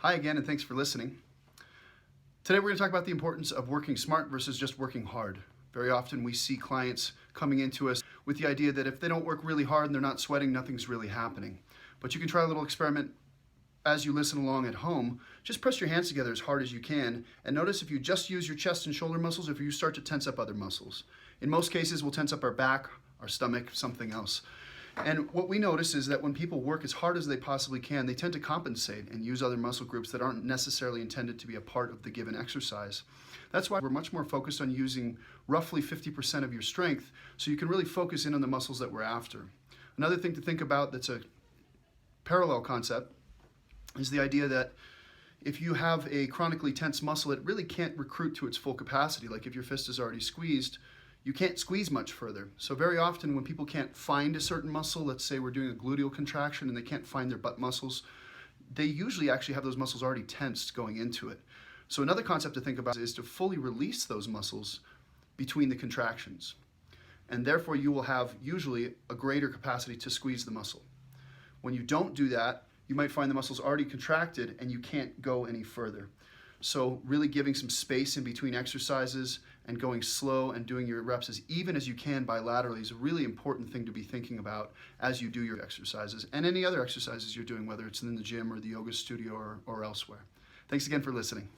Hi again, and thanks for listening. Today we're going to talk about the importance of working smart versus just working hard. Very often we see clients coming into us with the idea that if they don't work really hard and they're not sweating, nothing's really happening. But you can try a little experiment as you listen along at home. Just press your hands together as hard as you can and notice if you just use your chest and shoulder muscles, if you start to tense up other muscles. In most cases, we'll tense up our back, our stomach, something else. And what we notice is that when people work as hard as they possibly can, they tend to compensate and use other muscle groups that aren't necessarily intended to be a part of the given exercise. That's why we're much more focused on using roughly 50% of your strength so you can really focus in on the muscles that we're after. Another thing to think about that's a parallel concept is the idea that if you have a chronically tense muscle, it really can't recruit to its full capacity. Like if your fist is already squeezed, you can't squeeze much further. So very often when people can't find a certain muscle, let's say we're doing a gluteal contraction and they can't find their butt muscles, they usually actually have those muscles already tensed going into it. So another concept to think about is to fully release those muscles between the contractions. And therefore you will have usually a greater capacity to squeeze the muscle. When you don't do that, you might find the muscles already contracted and you can't go any further. So really giving some space in between exercises and going slow and doing your reps as even as you can bilaterally is a really important thing to be thinking about as you do your exercises and any other exercises you're doing, whether it's in the gym or the yoga studio or elsewhere. Thanks again for listening.